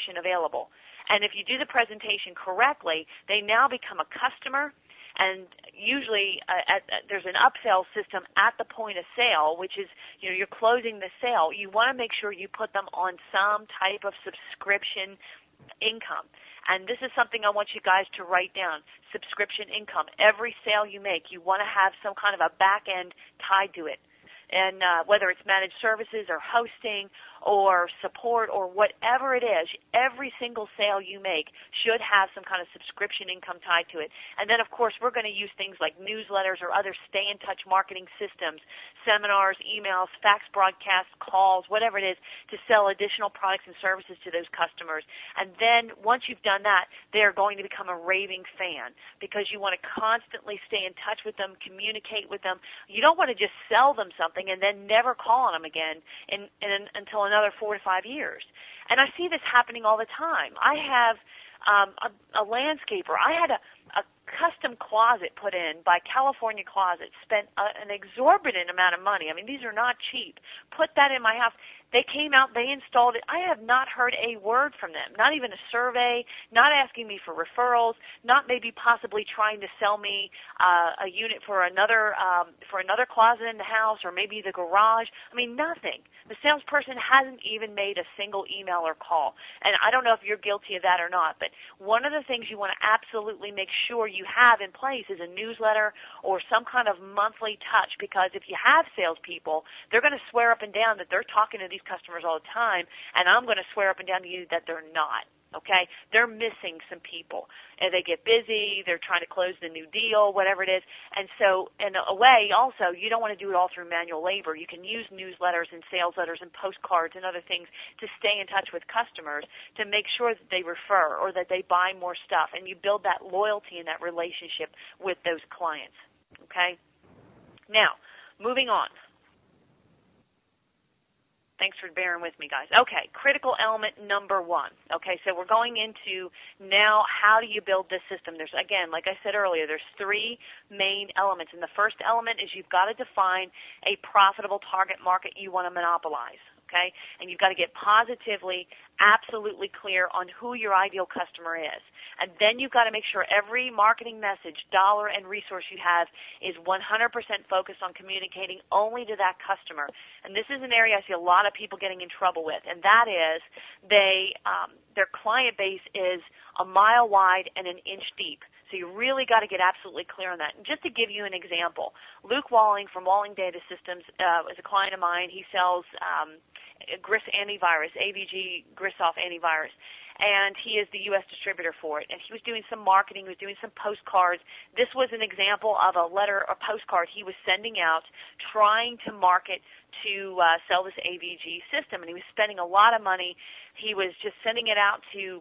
subscription available. And if you do the presentation correctly, they now become a customer. And usually there's an upsell system at the point of sale, which is, you're closing the sale. You want to make sure you put them on some type of subscription income. And this is something I want you guys to write down, subscription income. Every sale you make, you want to have some kind of a back end tied to it. And whether it's managed services or hosting or support or whatever it is, every single sale you make should have some kind of subscription income tied to it. And then, of course, we're going to use things like newsletters or other stay-in-touch marketing systems, seminars, emails, fax broadcasts, calls, whatever it is, to sell additional products and services to those customers. And then once you've done that, they're going to become a raving fan because you want to constantly stay in touch with them, communicate with them. You don't want to just sell them something and then never call on them again until another 4 to 5 years. And I see this happening all the time. I have a landscaper. I had a custom closet put in by California Closet, spent an exorbitant amount of money. I mean, these are not cheap. Put that in my house. They came out, they installed it. I have not heard a word from them, not even a survey, not asking me for referrals, not maybe possibly trying to sell me a unit for another closet in the house or maybe the garage. I mean, nothing. The salesperson hasn't even made a single email or call. And I don't know if you're guilty of that or not, but one of the things you want to absolutely make sure you have in place is a newsletter or some kind of monthly touch, because if you have salespeople, they're going to swear up and down that they're talking to these customers all the time, and I'm going to swear up and down to you that they're not. Okay? They're missing some people. And they get busy, they're trying to close the new deal, whatever it is. And so, in a way, also, you don't want to do it all through manual labor. You can use newsletters and sales letters and postcards and other things to stay in touch with customers to make sure that they refer or that they buy more stuff, and you build that loyalty and that relationship with those clients. Okay? Now, moving on. Thanks for bearing with me, guys. Okay, critical element number 1. Okay, so we're going into now how do you build this system. There's, again, like I said earlier, there's 3 main elements. And the first element is you've got to define a profitable target market you want to monopolize. Okay, and you've got to get positively, absolutely clear on who your ideal customer is. And then you've got to make sure every marketing message, dollar, and resource you have is 100% focused on communicating only to that customer. And this is an area I see a lot of people getting in trouble with, and that is their client base is a mile wide and an inch deep. So you really got to get absolutely clear on that. And just to give you an example, Luke Walling from Walling Data Systems is a client of mine. He sells Gris antivirus, AVG Grisoff antivirus, and he is the U.S. distributor for it. And he was doing some marketing. He was doing some postcards. This was an example of a letter or postcard he was sending out trying to market to sell this AVG system, and he was spending a lot of money. He was just sending it out to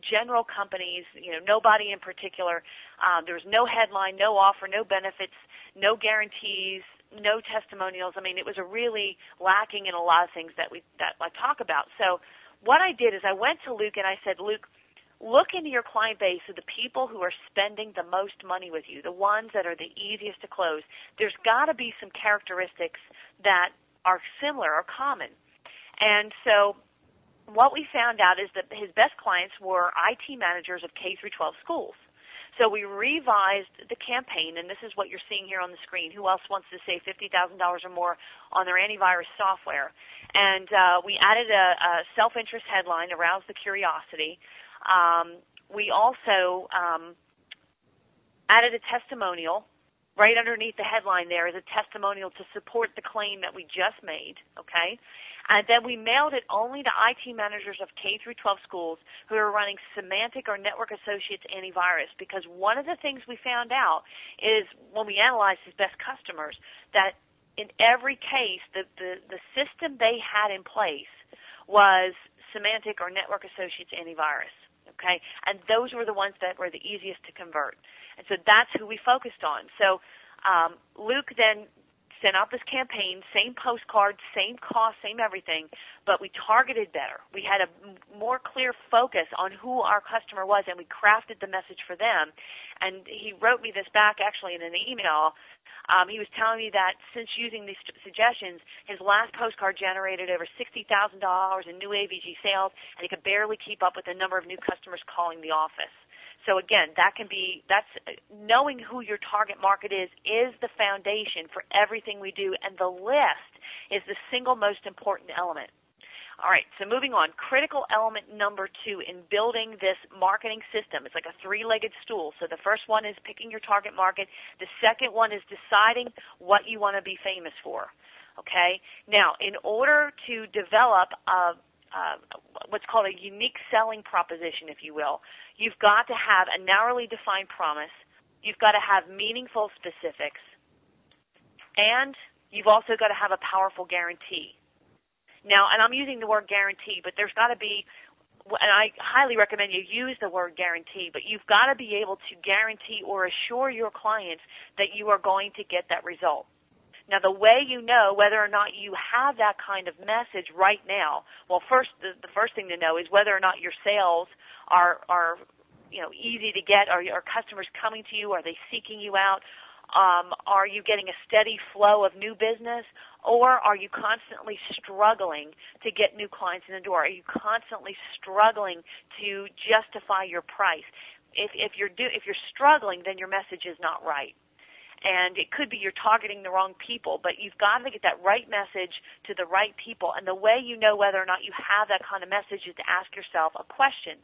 general companies, nobody in particular. There was no headline, no offer, no benefits, no guarantees, no testimonials. I mean, it was a really lacking in a lot of things that I talk about. So what I did is I went to Luke and I said, Luke, look into your client base of the people who are spending the most money with you, the ones that are the easiest to close. There's got to be some characteristics that are similar or common. And so what we found out is that his best clients were IT managers of K through 12 schools. So we revised the campaign, and this is what you're seeing here on the screen. Who else wants to save $50,000 or more on their antivirus software? And we added a self-interest headline, arouse the curiosity. We also added a testimonial. Right underneath the headline there is a testimonial to support the claim that we just made, okay? And then we mailed it only to IT managers of K through 12 schools who are running Symantec or Network Associates antivirus, because one of the things we found out is when we analyzed his best customers that in every case the system they had in place was Symantec or Network Associates antivirus. Okay, and those were the ones that were the easiest to convert. And so that's who we focused on. So Luke then sent out this campaign, same postcard, same cost, same everything, but we targeted better. We had a more clear focus on who our customer was, and we crafted the message for them. and he wrote me this back actually in an email. He was telling me that since using these suggestions, his last postcard generated over $60,000 in new AVG sales, and he could barely keep up with the number of new customers calling the office. So again, that's knowing who your target market is the foundation for everything we do, and the list is the single most important element. All right, so moving on, critical element number 2 in building this marketing system. It's like a three-legged stool. So the first one is picking your target market. The second one is deciding what you want to be famous for. Okay? Now, in order to develop what's called a unique selling proposition, if you will, you've got to have a narrowly defined promise. You've got to have meaningful specifics. And you've also got to have a powerful guarantee. Now, and I'm using the word guarantee, but there's got to be, and I highly recommend you use the word guarantee, but you've got to be able to guarantee or assure your clients that you are going to get that result. Now, the way you know whether or not you have that kind of message right now, well, the first thing to know is whether or not your sales are easy to get. Are customers coming to you? Are they seeking you out? Are you getting a steady flow of new business, or are you constantly struggling to get new clients in the door? Are you constantly struggling to justify your price? If you're struggling, then your message is not right. And it could be you're targeting the wrong people, but you've got to get that right message to the right people. And the way you know whether or not you have that kind of message is to ask yourself a question.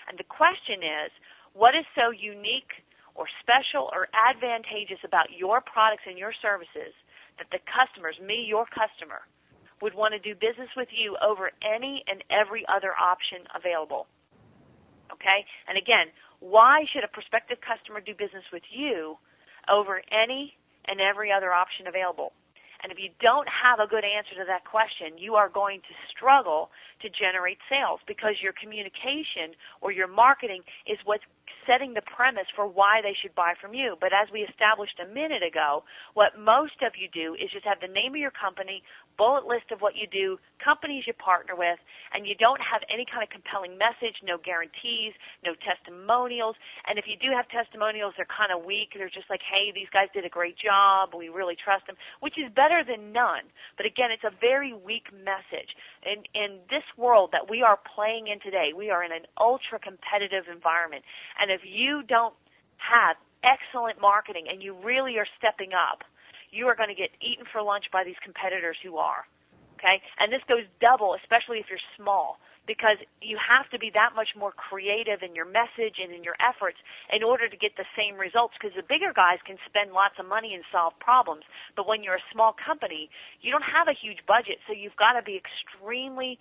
And the question is, what is so unique or special or advantageous about your products and your services that the customers, me, your customer, would want to do business with you over any and every other option available? Okay? And again, why should a prospective customer do business with you over any and every other option available? And if you don't have a good answer to that question, you are going to struggle to generate sales, because your communication or your marketing is what's setting the premise for why they should buy from you. But as we established a minute ago, what most of you do is just have the name of your company, bullet list of what you do, companies you partner with, and you don't have any kind of compelling message, no guarantees, no testimonials. And if you do have testimonials, they're kind of weak. They're just like, hey, these guys did a great job. We really trust them, which is better than none. But again, it's a very weak message. In this world that we are playing in today, we are in an ultra-competitive environment. And if you don't have excellent marketing and you really are stepping up, you are going to get eaten for lunch by these competitors who are. Okay? And this goes double, especially if you're small, because you have to be that much more creative in your message and in your efforts in order to get the same results, because the bigger guys can spend lots of money and solve problems. But when you're a small company, you don't have a huge budget, so you've got to be extremely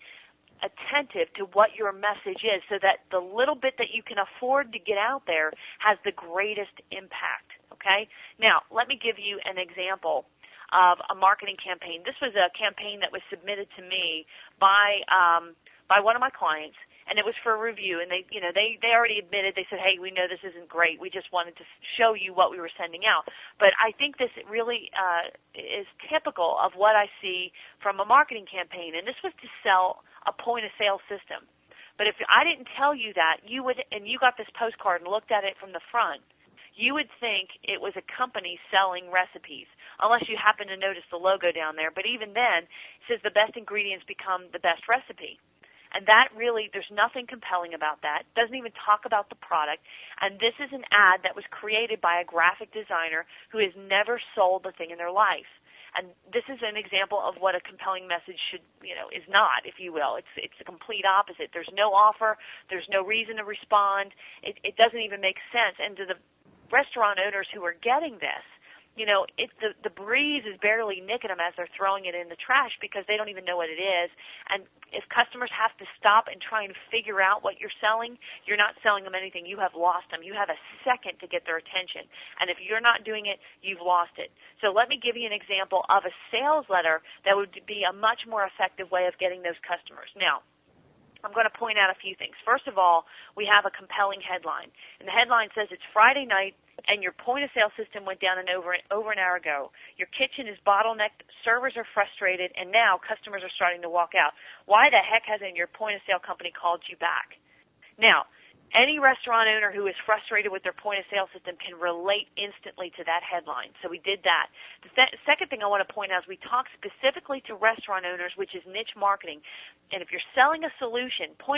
attentive to what your message is so that the little bit that you can afford to get out there has the greatest impact. Okay? Now, let me give you an example of a marketing campaign. This was a campaign that was submitted to me by one of my clients, and it was for a review. And they already admitted, they said, hey, we know this isn't great. We just wanted to show you what we were sending out. But I think this really is typical of what I see from a marketing campaign. And this was to sell a point-of-sale system. But if I didn't tell you that, you would, and you got this postcard and looked at it from the front, you would think it was a company selling recipes, unless you happen to notice the logo down there. But even then, it says the best ingredients become the best recipe. And that really, there's nothing compelling about that. It doesn't even talk about the product. And this is an ad that was created by a graphic designer who has never sold a thing in their life. And this is an example of what a compelling message should, is not, if you will. It's the complete opposite. There's no offer. There's no reason to respond. It doesn't even make sense. And to the restaurant owners who are getting this, the breeze is barely nicking them as they're throwing it in the trash because they don't even know what it is. And if customers have to stop and try and figure out what you're selling, you're not selling them anything. You have lost them. You have a second to get their attention. And if you're not doing it, you've lost it. So let me give you an example of a sales letter that would be a much more effective way of getting those customers. Now, I'm going to point out a few things. First of all, we have a compelling headline. And the headline says it's Friday night and your point-of-sale system went down over an hour ago. Your kitchen is bottlenecked, servers are frustrated, and now customers are starting to walk out. Why the heck hasn't your point-of-sale company called you back? Now, Any restaurant owner who is frustrated with their point-of-sale system can relate instantly to that headline. So we did that. The second thing I want to point out is we talked specifically to restaurant owners, which is niche marketing. And if you're selling a solution, point